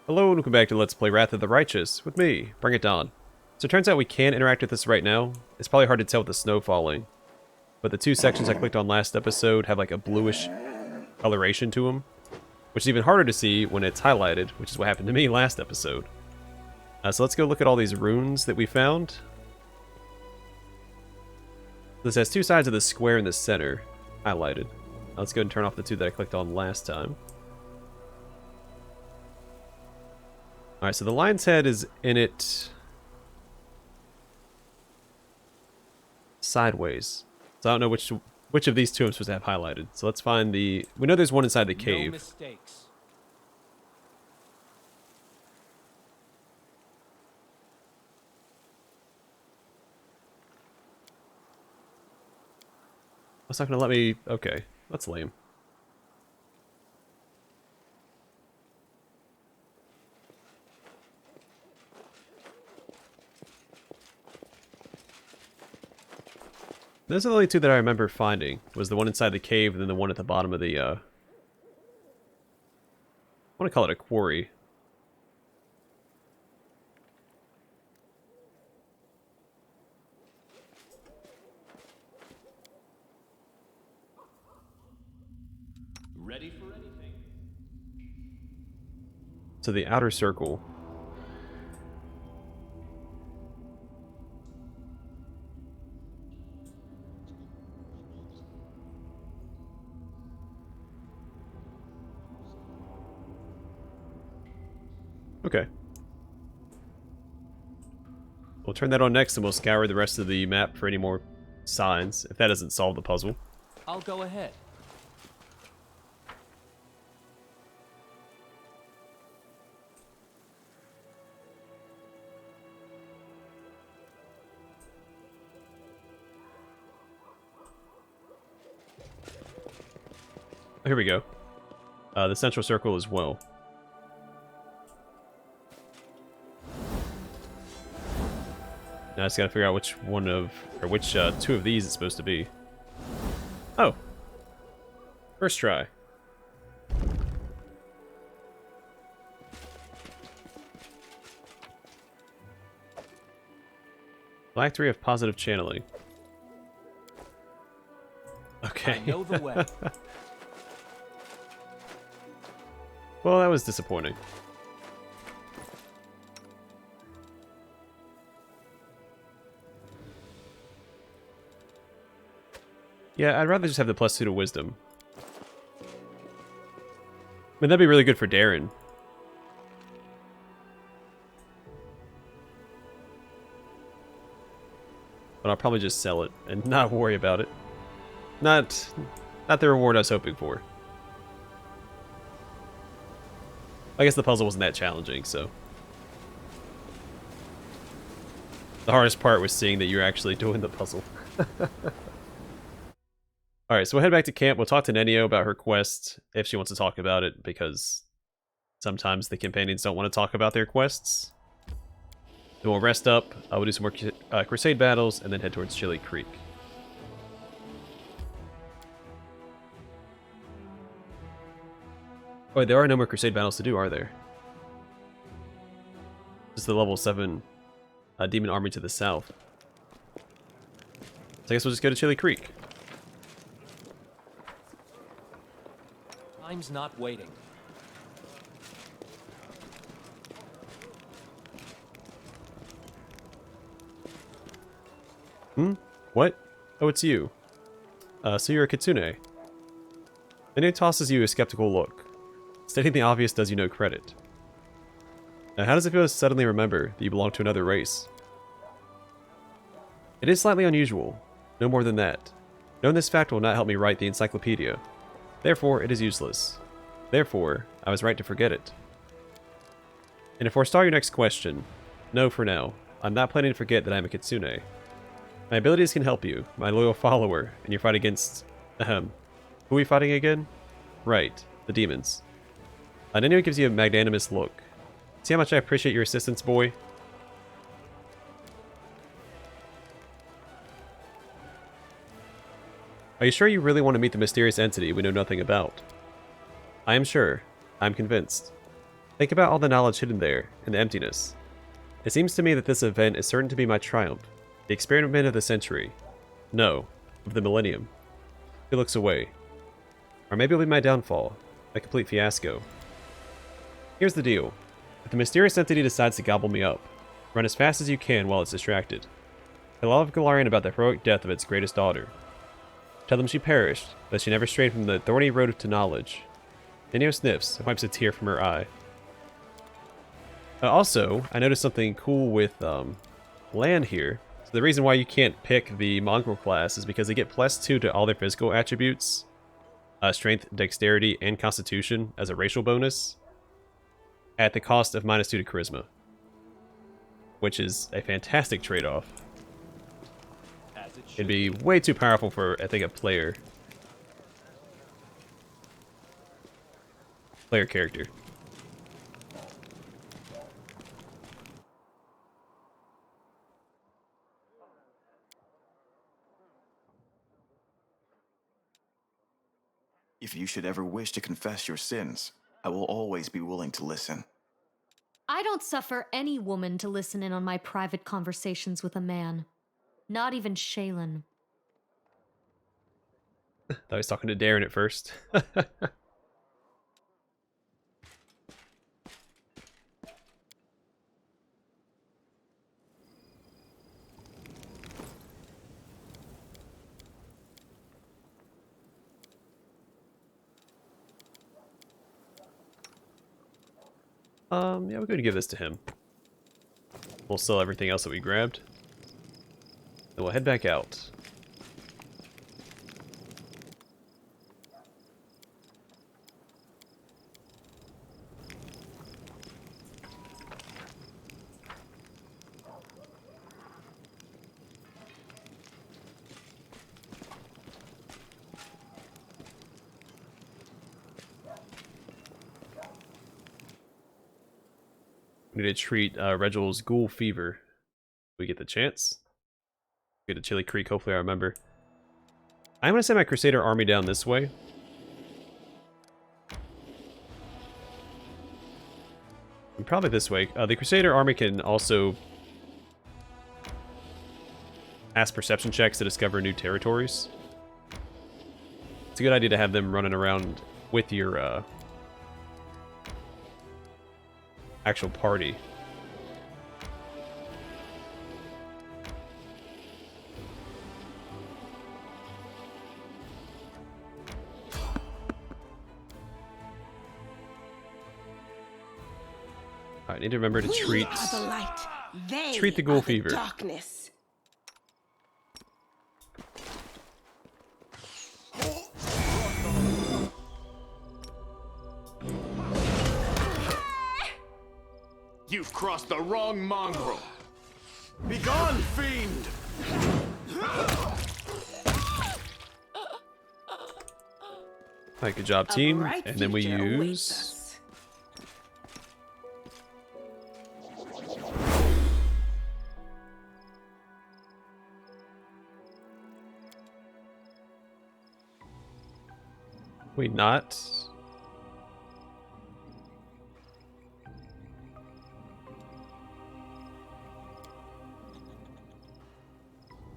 Hello and welcome back to Let's Play Wrath of the Righteous with me, Bring It On. So it turns out we can interact with this right now. It's probably hard to tell with the snow falling, but the two sections I clicked on last episode have like a bluish coloration to them, which is even harder to see when it's highlighted, which is what happened to me last episode. So let's go look at all these runes that we found. This has two sides of the square in the center, highlighted. Let's go and turn off the two that I clicked on last time. Alright, so the lion's head is in it sideways. So I don't know which of these two I'm supposed to have highlighted. So let's find the... We know there's one inside the cave. No mistakes. That's not going to let me... Okay, that's lame. Those are the only two that I remember finding. Was the one inside the cave and then the one at the bottom of the, I want to call it a quarry. Ready for anything. So the outer circle. Okay. We'll turn that on next and we'll scour the rest of the map for any more signs, if that doesn't solve the puzzle. I'll go ahead. Here we go. The central circle as well. Now I just gotta figure out which one of, or which two of these it's supposed to be. Oh. First try. Black 3 of positive channeling. Okay. I know the way. Well, that was disappointing. Yeah, I'd rather just have the +2 to wisdom. I mean, that'd be really good for Darren. But I'll probably just sell it and not worry about it. Not the reward I was hoping for. I guess the puzzle wasn't that challenging, so. The hardest part was seeing that you're actually doing the puzzle. Alright, so we'll head back to camp. We'll talk to Nenio about her quest, if she wants to talk about it, because sometimes the companions don't want to talk about their quests. Then we'll rest up, we'll do some more crusade battles, and then head towards Chili Creek. Oh, there are no more crusade battles to do, are there? Just the level 7 demon army to the south. So I guess we'll just go to Chili Creek. Time's not waiting. Hmm? What? Oh, it's you. So you're a kitsune. Nenio tosses you a skeptical look. Stating the obvious does you no credit. Now, how does it feel to suddenly remember that you belong to another race? It is slightly unusual. No more than that. Knowing this fact will not help me write the encyclopedia. Therefore, it is useless. Therefore, I was right to forget it. And to forestall your next question, no for now. I'm not planning to forget that I'm a kitsune. My abilities can help you, my loyal follower, in your fight against... Who are we fighting again? Right, the demons. Nenio gives you a magnanimous look. See how much I appreciate your assistance, boy? Are you sure you really want to meet the mysterious entity we know nothing about? I am sure. I'm convinced. Think about all the knowledge hidden there, and the emptiness. It seems to me that this event is certain to be my triumph, the experiment of the century. No, of the millennium. He looks away. Or maybe it'll be my downfall, a complete fiasco. Here's the deal. If the mysterious entity decides to gobble me up, run as fast as you can while it's distracted. Tell all of Galarian about the heroic death of its greatest daughter. Tell them she perished, that she never strayed from the thorny road to knowledge. Nino sniffs and wipes a tear from her eye. Also, I noticed something cool with land here. So the reason why you can't pick the mongrel class is because they get +2 to all their physical attributes. Strength, dexterity, and constitution as a racial bonus. At the cost of -2 to charisma. Which is a fantastic trade-off. It'd be way too powerful for, I think, a player character. If you should ever wish to confess your sins, I will always be willing to listen. I don't suffer any woman to listen in on my private conversations with a man. Not even Shaylin. Thought I was talking to Darren at first. Yeah, we're going to give this to him. We'll sell everything else that we grabbed. Then we'll head back out. We need to treat Reginald's ghoul fever. We get the chance. Get to Chili Creek, hopefully I remember. I'm going to send my Crusader army down this way. And probably this way. The Crusader army can also pass perception checks to discover new territories. It's a good idea to have them running around with your actual party. I need to remember to treat the ghoul fever. Darkness. You've crossed the wrong mongrel. Begone, fiend! Alright, good job, team. bright And then we future awaits use... us. Wait, not...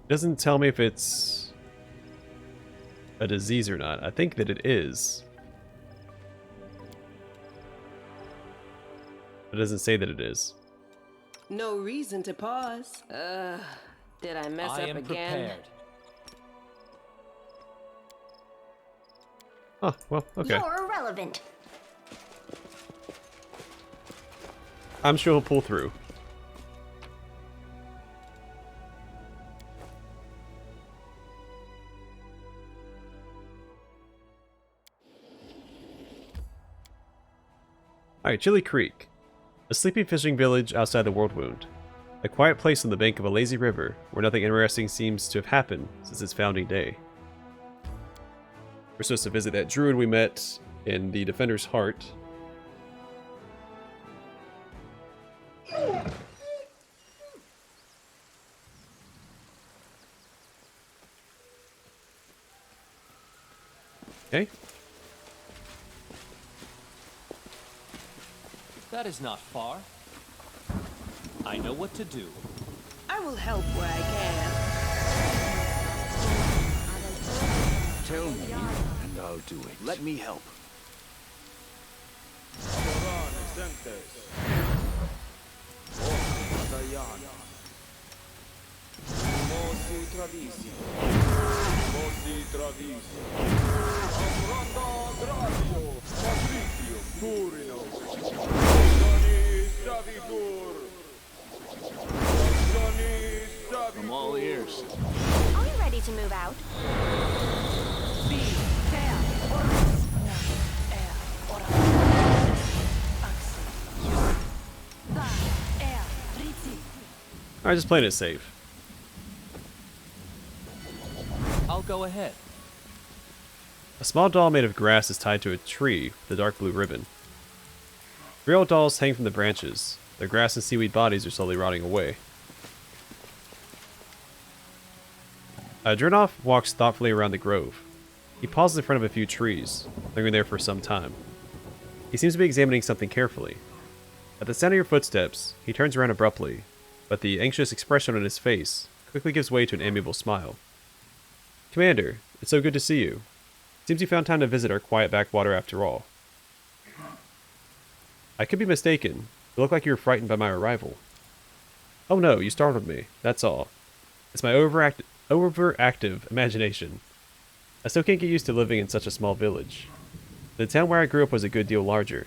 Doesn't tell me if it's a disease or not. I think that it is. It doesn't say that it is. No reason to pause. Did I mess I up am again? prepared. Oh, well, okay. You're irrelevant. I'm sure he'll pull through. Alright, Chili Creek. A sleepy fishing village outside the World Wound. A quiet place on the bank of a lazy river, where nothing interesting seems to have happened since its founding day. We're supposed to visit that druid we met in the Defender's Heart. Okay. That is not far. I know what to do. I will help where I can. Tell me, and I'll do it. Let me help. I'm all ears. Are we ready to move out? Alright, just playing it safe. I'll go ahead. A small doll made of grass is tied to a tree with a dark blue ribbon. Real dolls hang from the branches. Their grass and seaweed bodies are slowly rotting away. Jernaugh walks thoughtfully around the grove. He pauses in front of a few trees, lingering there for some time. He seems to be examining something carefully. At the sound of your footsteps, he turns around abruptly, but the anxious expression on his face quickly gives way to an amiable smile. Commander, it's so good to see you. Seems you found time to visit our quiet backwater after all. I could be mistaken. You look like you were frightened by my arrival. Oh no, you startled me, that's all. It's my overactive imagination. I still can't get used to living in such a small village. The town where I grew up was a good deal larger.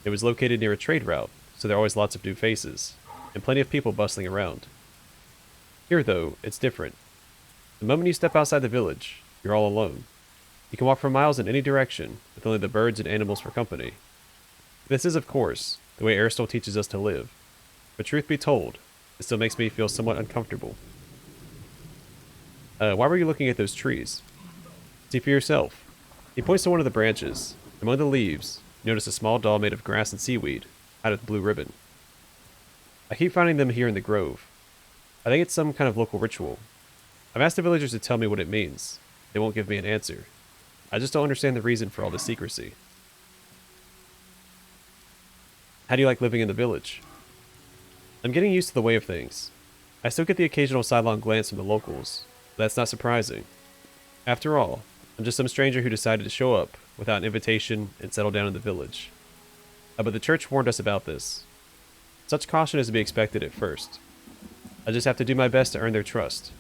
It was located near a trade route, so there are always lots of new faces, and plenty of people bustling around. Here, though, it's different. The moment you step outside the village, you're all alone. You can walk for miles in any direction, with only the birds and animals for company. This is, of course, the way Erastil teaches us to live. But truth be told, it still makes me feel somewhat uncomfortable. Why were you looking at those trees? See for yourself. He points to one of the branches. Among the leaves, you notice a small doll made of grass and seaweed, tied with blue ribbon. I keep finding them here in the grove. I think it's some kind of local ritual. I've asked the villagers to tell me what it means. They won't give me an answer. I just don't understand the reason for all the secrecy. How do you like living in the village? I'm getting used to the way of things. I still get the occasional sidelong glance from the locals, but that's not surprising. After all, I'm just some stranger who decided to show up without an invitation and settle down in the village. But the church warned us about this. Such caution is to be expected at first. I just have to do my best to earn their trust.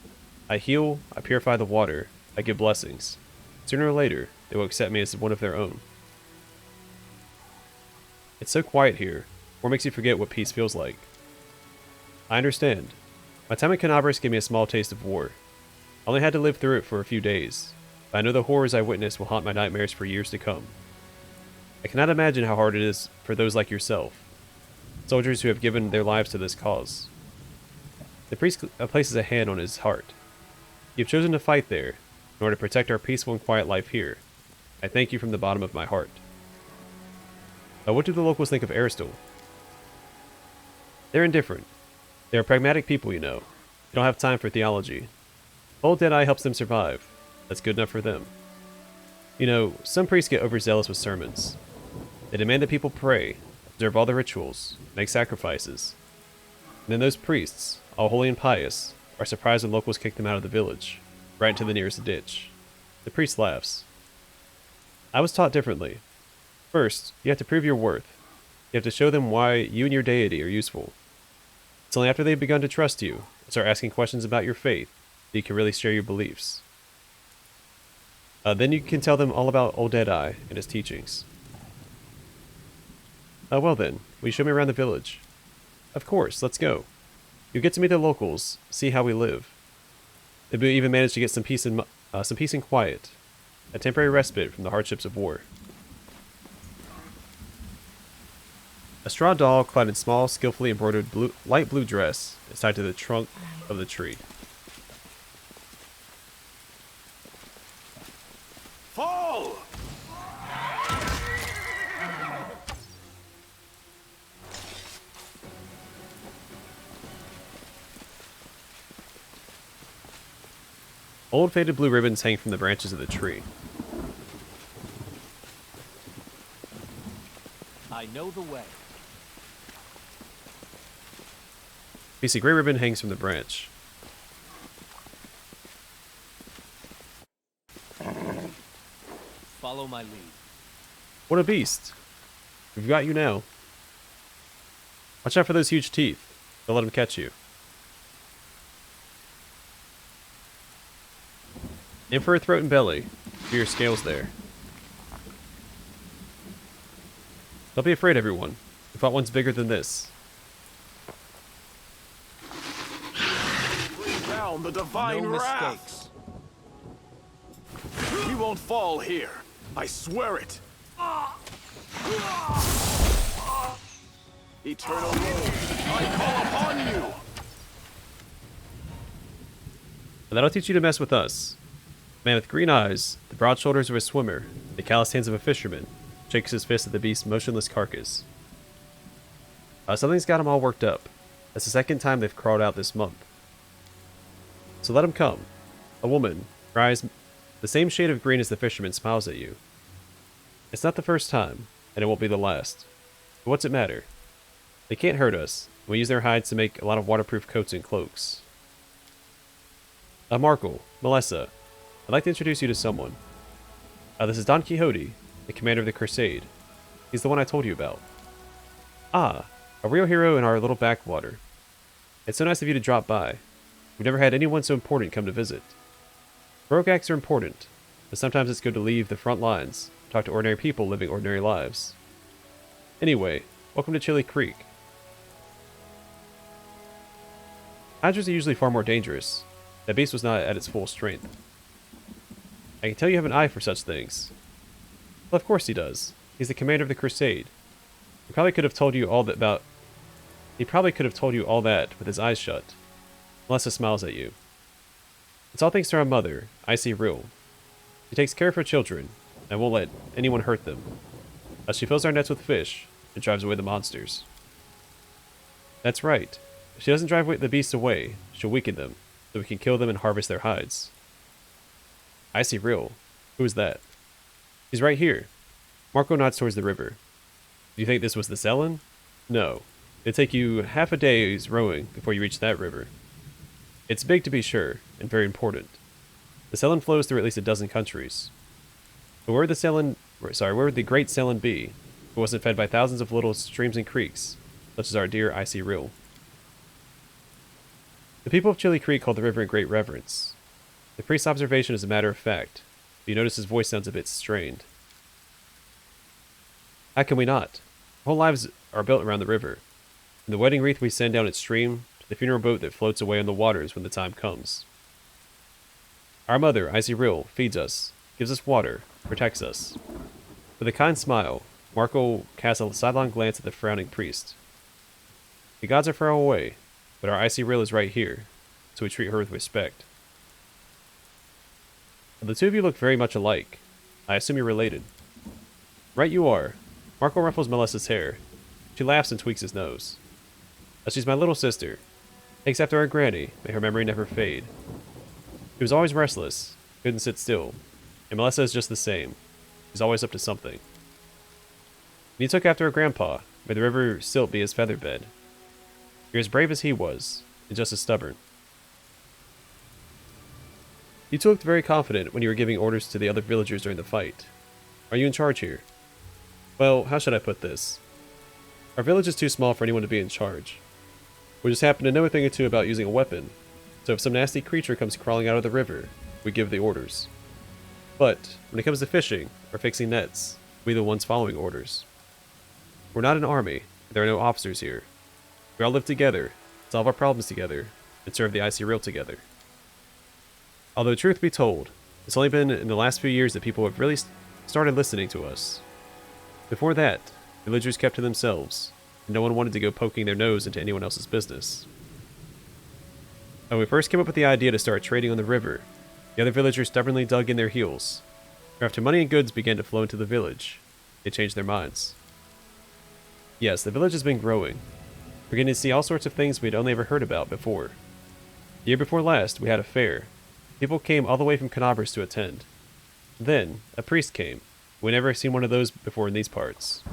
I heal, I purify the water, I give blessings. Sooner or later, they will accept me as one of their own. It's so quiet here, or makes you forget what peace feels like. I understand. My time at Canabris gave me a small taste of war. I only had to live through it for a few days, but I know the horrors I witnessed will haunt my nightmares for years to come. I cannot imagine how hard it is for those like yourself, soldiers who have given their lives to this cause. The priest places a hand on his heart. You have chosen to fight there, in order to protect our peaceful and quiet life here. I thank you from the bottom of my heart. What do the locals think of Erastil? They're indifferent. They are pragmatic people, you know. They don't have time for theology. Old Deadeye helps them survive. That's good enough for them. You know, some priests get overzealous with sermons. They demand that people pray, observe all the rituals, make sacrifices. And then those priests, all holy and pious, are surprised when locals kick them out of the village, right into the nearest ditch. The priest laughs. I was taught differently. First, you have to prove your worth. You have to show them why you and your deity are useful. It's only after they've begun to trust you and start asking questions about your faith that you can really share your beliefs. Then you can tell them all about Old Deadeye and his teachings. Well then, will you show me around the village? Of course, let's go. You'll get to meet the locals, see how we live. They've even managed to get some peace and quiet, a temporary respite from the hardships of war. A straw doll clad in small, skillfully embroidered light blue dress is tied to the trunk of the tree. Fall! Old faded blue ribbons hang from the branches of the tree. I know the way. piece of gray ribbon hangs from the branch. Follow my lead. What a beast. We've got you now. Watch out for those huge teeth. Don't let them catch you. In for a throat and belly. For your scales there. Don't be afraid, everyone. We fought ones bigger than this. Bring down the divine No wrath. mistakes. He won't fall here. I swear it. Eternal Lord, I call upon you. And that'll teach you to mess with us. Man with green eyes, the broad shoulders of a swimmer, the calloused hands of a fisherman, shakes his fist at the beast's motionless carcass. Something's got him all worked up. That's the second time they've crawled out this month. So let him come. A woman, her eyes the same shade of green as the fisherman, smiles at you. It's not the first time, and it won't be the last. But what's it matter? They can't hurt us. We use their hides to make a lot of waterproof coats and cloaks. Markle, Melissa, I'd like to introduce you to someone. This is Don Quixote, the commander of the Crusade. He's the one I told you about. Ah, a real hero in our little backwater. It's so nice of you to drop by. We've never had anyone so important come to visit. Heroic acts are important, but sometimes it's good to leave the front lines, talk to ordinary people living ordinary lives. Anyway, welcome to Chili Creek. Hydras are usually far more dangerous. That beast was not at its full strength. I can tell you have an eye for such things. Well, of course he does. He's the commander of the Crusade. He probably could have told you all that with his eyes shut. Melissa smiles at you. It's all thanks to our mother, Icy Rill. She takes care of her children, and won't let anyone hurt them. She fills our nets with fish, and drives away the monsters. That's right. If she doesn't drive the beasts away, she'll weaken them, so we can kill them and harvest their hides. Icy Rill? Who is that? He's right here. Marco nods towards the river. Do you think this was the Selen? No. It'd take you half a day's rowing before you reach that river. It's big to be sure, and very important. The Selen flows through at least a dozen countries. But where would the great Selen be if it wasn't fed by thousands of little streams and creeks, such as our dear Icy Rill? The people of Chili Creek call the river in great reverence. The priest's observation is a matter of fact, but you notice his voice sounds a bit strained. How can we not? Our whole lives are built around the river. From the wedding wreath we send down its stream, to the funeral boat that floats away on the waters when the time comes. Our mother, Icy Rill, feeds us, gives us water, protects us. With a kind smile, Marco casts a sidelong glance at the frowning priest. The gods are far away, but our Icy Rill is right here, so we treat her with respect. The two of you look very much alike. I assume you're related. Right you are. Marco ruffles Melissa's hair. She laughs and tweaks his nose. She's my little sister. Takes after our granny, may her memory never fade. She was always restless, couldn't sit still, and Melissa is just the same. She's always up to something. And he took after her grandpa, may the river silt be his feather bed. You're as brave as he was, and just as stubborn. You two looked very confident when you were giving orders to the other villagers during the fight. Are you in charge here? Well, how should I put this? Our village is too small for anyone to be in charge. We just happen to know a thing or two about using a weapon, so if some nasty creature comes crawling out of the river, we give the orders. But, when it comes to fishing, or fixing nets, we the ones following orders. We're not an army, there are no officers here. We all live together, solve our problems together, and serve the Icy Rill together. Although truth be told, it's only been in the last few years that people have really started listening to us. Before that, villagers kept to themselves, and no one wanted to go poking their nose into anyone else's business. When we first came up with the idea to start trading on the river, the other villagers stubbornly dug in their heels. After money and goods began to flow into the village, they changed their minds. Yes, the village has been growing. We're getting to see all sorts of things we'd only ever heard about before. The year before last, we had a fair. People came all the way from Canabras to attend. Then, a priest came. We never seen one of those before in these parts.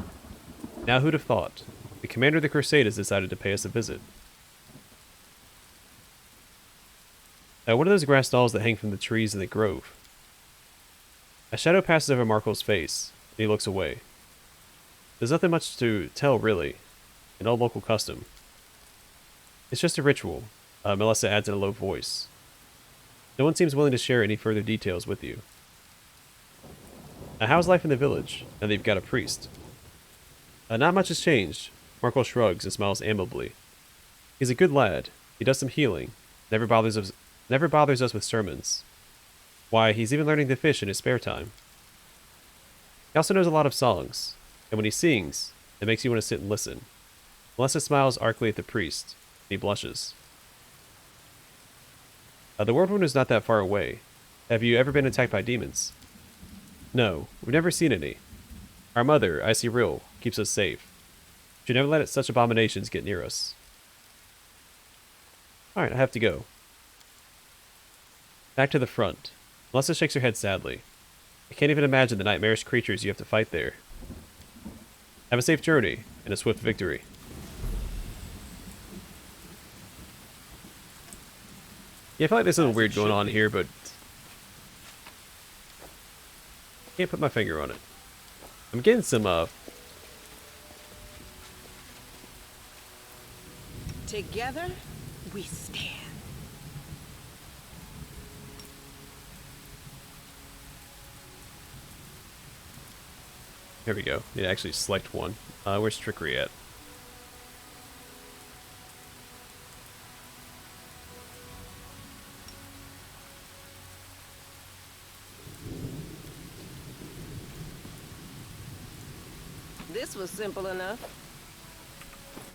Now who'd have thought? The commander of the Crusade has decided to pay us a visit. What are those grass dolls that hang from the trees in the grove? A shadow passes over Marco's face, and he looks away. There's nothing much to tell, really. An old local custom. It's just a ritual, Melissa adds in a low voice. No one seems willing to share any further details with you. How's life in the village, now that you've got a priest? Not much has changed. Marco shrugs and smiles amiably. He's a good lad. He does some healing. Never bothers us with sermons. Why, he's even learning to fish in his spare time. He also knows a lot of songs, and when he sings, it makes you want to sit and listen. Melissa smiles archly at the priest, and he blushes. The Whirlwind is not that far away. Have you ever been attacked by demons? No, we've never seen any. Our mother, Icy Rill, keeps us safe. She never let such abominations get near us. Alright, I have to go. Back to the front. Melissa shakes her head sadly. I can't even imagine the nightmarish creatures you have to fight there. Have a safe journey, and a swift victory. Yeah, I feel like there's something weird going on here, but can't put my finger on it. I'm getting some, Together, we stand. Here we go. Need to actually select one. Where's Trickery at? This was simple enough.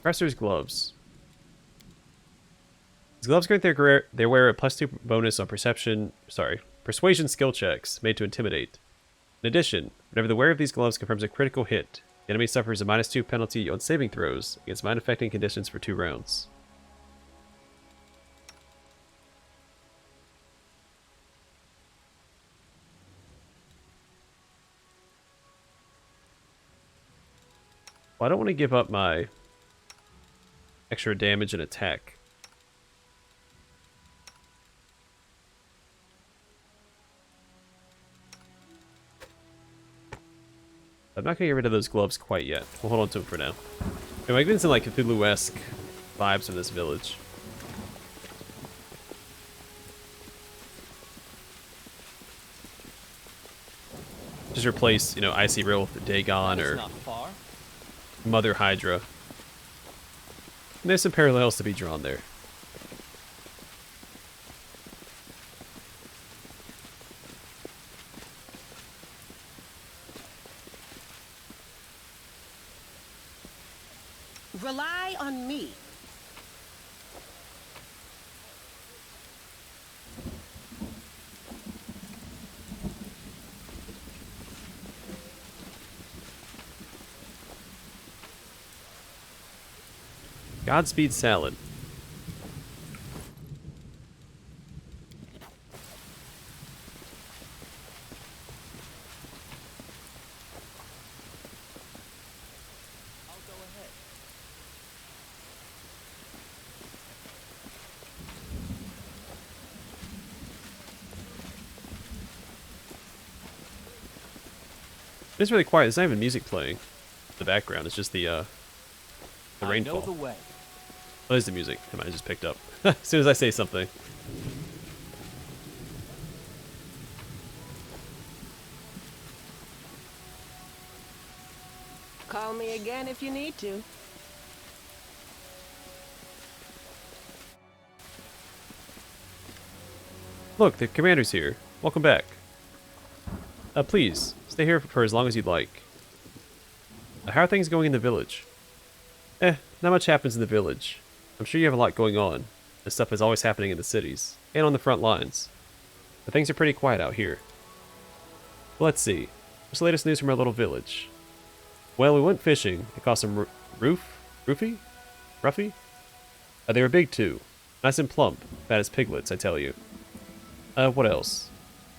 Presser's gloves. These gloves grant their wearer a +2 bonus on persuasion skill checks made to intimidate. In addition, whenever the wearer of these gloves confirms a critical hit, the enemy suffers a -2 penalty on saving throws against mind-affecting conditions for 2 rounds. Well, I don't want to give up my extra damage and attack. I'm not going to get rid of those gloves quite yet. We'll hold on to them for now. Anyway, I'm getting some like Cthulhu-esque vibes from this village. Just replace, Icy Rill with Dagon or Mother Hydra. And there's some parallels to be drawn there. Rely on me. Godspeed salad. It's really quiet. There's not even music playing in the background. It's just the rainfall. I know the way. Oh, there's the music. I just picked up. As soon as I say something. Call me again if you need to. Look, the commander's here. Welcome back. Please, stay here for as long as you'd like. How are things going in the village? Not much happens in the village. I'm sure you have a lot going on. This stuff is always happening in the cities, and on the front lines. But things are pretty quiet out here. Well, let's see. What's the latest news from our little village? Well, we went fishing. It caught some Ruffy? They were big too. Nice and plump. Fat as piglets, I tell you. What else?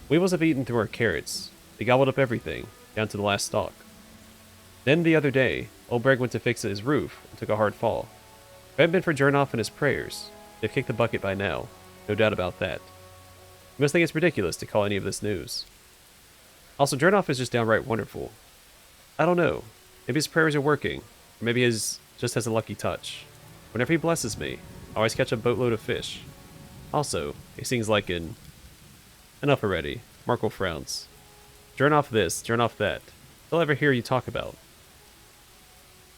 Weevils have eaten through our carrots. They gobbled up everything, down to the last stalk. Then the other day, old Breg went to fix his roof and took a hard fall. If it hadn't been for Jernaugh and his prayers, they'd kicked the bucket by now. No doubt about that. You must think it's ridiculous to call any of this news. Also, Jernaugh is just downright wonderful. I don't know. Maybe his prayers are working, or maybe his just has a lucky touch. Whenever he blesses me, I always catch a boatload of fish. Also, he sings like in... Enough already. Markle frowns. Jernaugh this, Jernaugh that. They'll ever hear you talk about.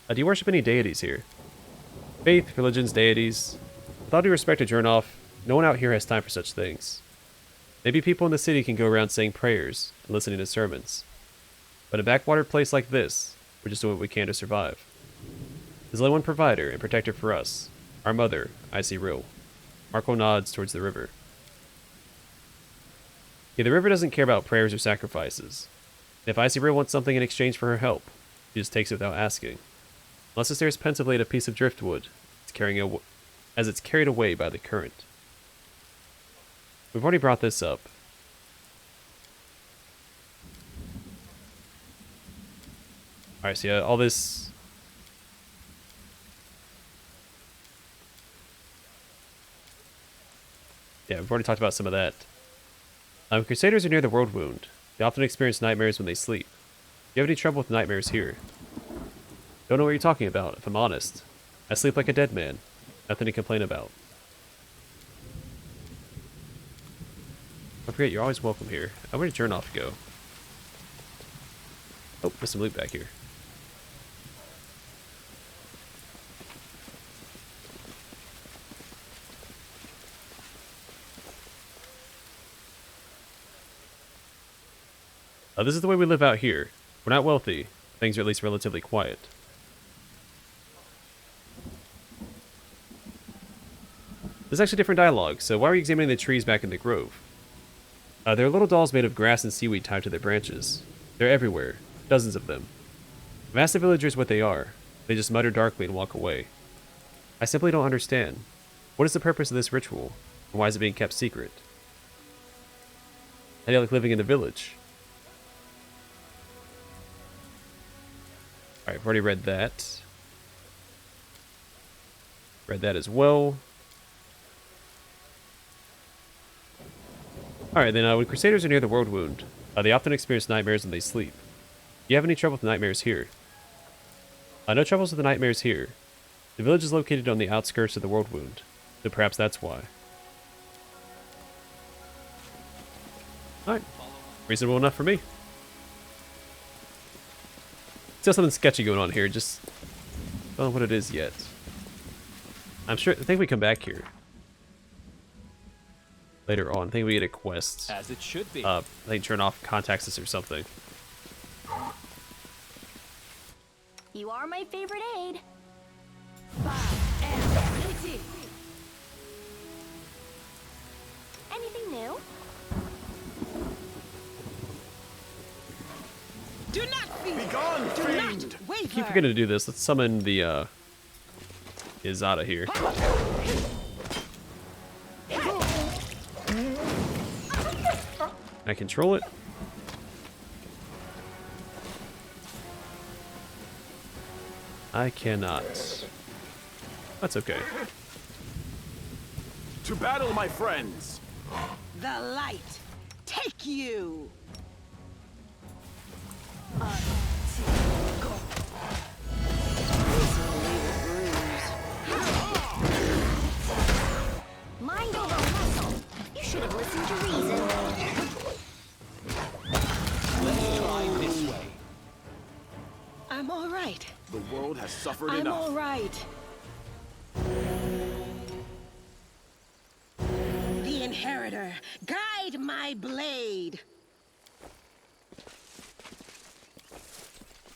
Do you worship any deities here? Faith, religions, deities. With all due respect to Jernaugh, no one out here has time for such things. Maybe people in the city can go around saying prayers and listening to sermons. But in a backwater place like this, we're just doing what we can to survive. There's only one provider and protector for us. Our mother, Icy Rill. Marco nods towards the river. Yeah, the river doesn't care about prayers or sacrifices. And if Icy Rill wants something in exchange for her help, she just takes it without asking. Unless it stares pensively at a piece of driftwood, as it's carried away by the current. We've already brought this up. Alright, so yeah, all this... Yeah, we've already talked about some of that. Crusaders are near the World Wound. They often experience nightmares when they sleep. Do you have any trouble with nightmares here? Don't know what you're talking about, if I'm honest. I sleep like a dead man. Nothing to complain about. Don't forget, you're always welcome here. Where did Jernaugh go? Oh, there's some loot back here. This is the way we live out here. We're not wealthy. Things are at least relatively quiet. There's actually different dialogue, so why are you examining the trees back in the grove? There are little dolls made of grass and seaweed tied to their branches. They're everywhere. Dozens of them. I've asked the villagers what they are. They just mutter darkly and walk away. I simply don't understand. What is the purpose of this ritual? And why is it being kept secret? How do you like living in the village? Alright, I've already read that. Read that as well. Alright, then when Crusaders are near the World Wound, they often experience nightmares when they sleep. Do you have any trouble with nightmares here? No troubles with the nightmares here. The village is located on the outskirts of the World Wound, so perhaps that's why. Alright, reasonable enough for me. Still something sketchy going on here, just don't know what it is yet. I think we come back here later on. I think we get a quest. As it should be. I think Jernaugh contacts us or something. You are my favorite aide. Anything new? Do not be Begone, Do fiend! not waver. Keep forgetting to do this. Let's summon the Izada here. Can I control it? I cannot. That's okay. To battle, my friends! The light. Take you. Mind over muscle. You should have listened to reason. Let's try this way. I'm all right. The world has suffered I'm enough. all right. The Inheritor, guide my blade.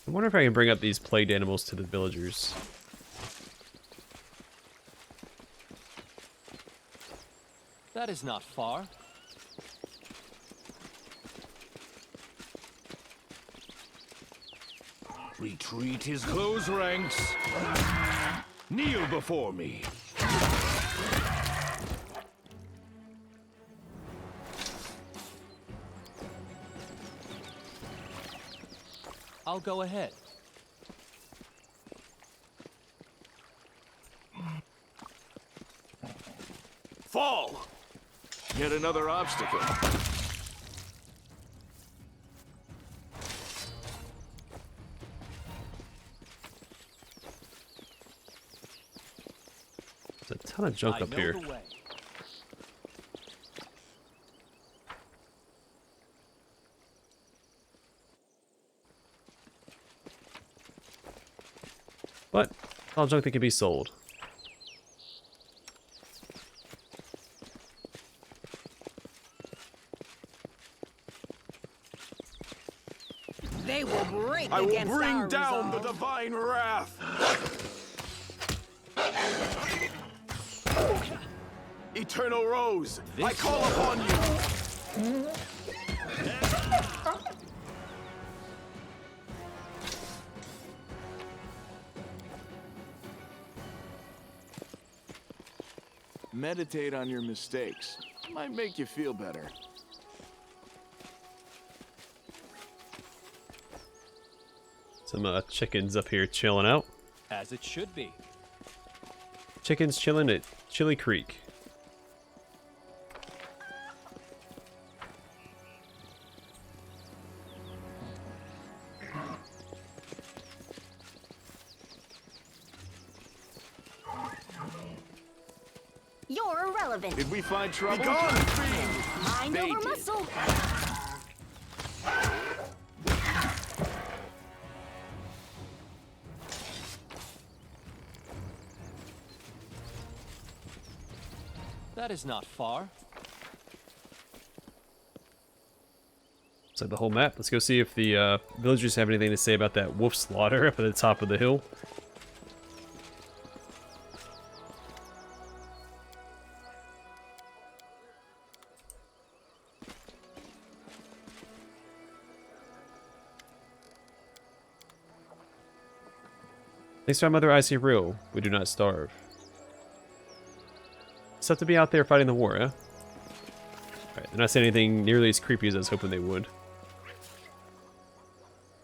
I wonder if I can bring up these plagued animals to the villagers. That is not far. Retreat his close ranks. Kneel before me. I'll go ahead. Fall! Yet another obstacle. There's a ton of junk I up know here. the way. But all junk that can be sold. They will break I will against bring our down the resolve. divine wrath. Eternal Rose, I call upon you. Meditate on your mistakes. Might make you feel better. Some chickens up here chilling out. As it should be. Chickens chilling at Chili Creek. You're irrelevant. Did we find trouble? Be gone, Mind They over did. muscle. That is not far. It's like the whole map. Let's go see if the villagers have anything to say about that wolf slaughter up at the top of the hill. Thanks to our mother Icy Rill, we do not starve. It's tough to be out there fighting the war, huh? Alright, they're not saying anything nearly as creepy as I was hoping they would.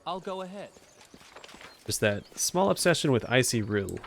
I'll go ahead. Just that small obsession with Icy Rill.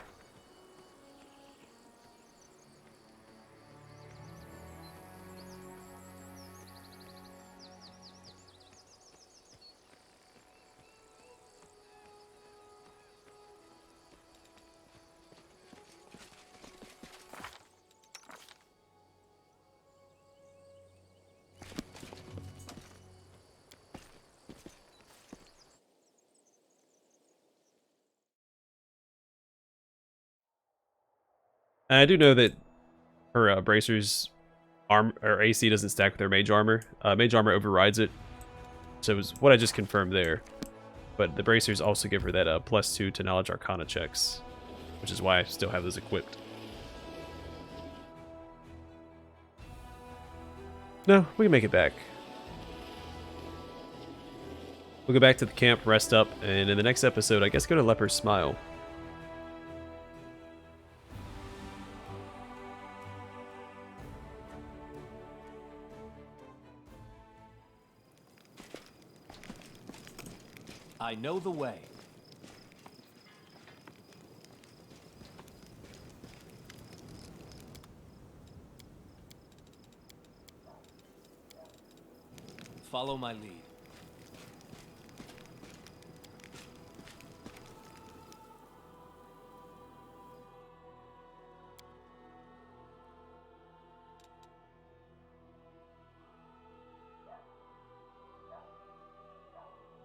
And I do know that her bracers arm or AC doesn't stack with her mage armor. Mage armor overrides it, so it was what I just confirmed there. But the bracers also give her that +2 to knowledge arcana checks, which is why I still have those equipped. No, we can make it back. We'll go back to the camp, rest up, and in the next episode, I guess go to Leper's Smile. I know the way. Follow my lead.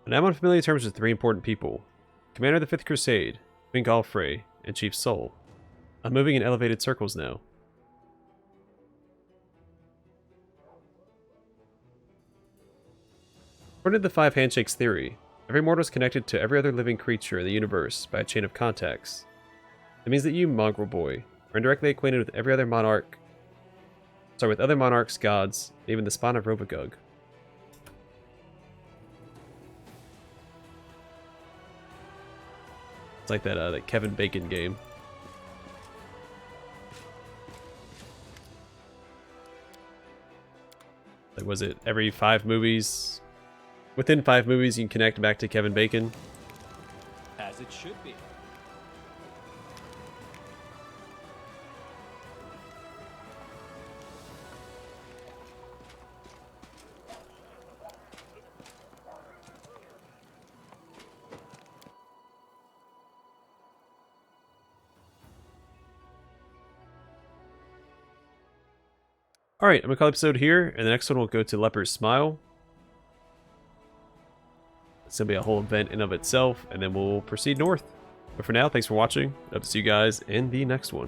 And I'm on familiar terms with 3 important people. Commander of the 5th Crusade, King Galfrey, and Chief Soul. I'm moving in elevated circles now. According to the 5 Handshakes theory, every mortal is connected to every other living creature in the universe by a chain of contacts. That means that you, mongrel boy, are indirectly acquainted with every other monarch... Sorry, with other monarchs, gods, even the spawn of Rovagug. It's like that Kevin Bacon game. Like, was it every 5 movies? Within 5 movies, you can connect back to Kevin Bacon. As it should be. Alright, I'm going to call the episode here, and the next one will go to Leper's Smile. It's going to be a whole event in of itself, and then we'll proceed north. But for now, thanks for watching. Hope to see you guys in the next one.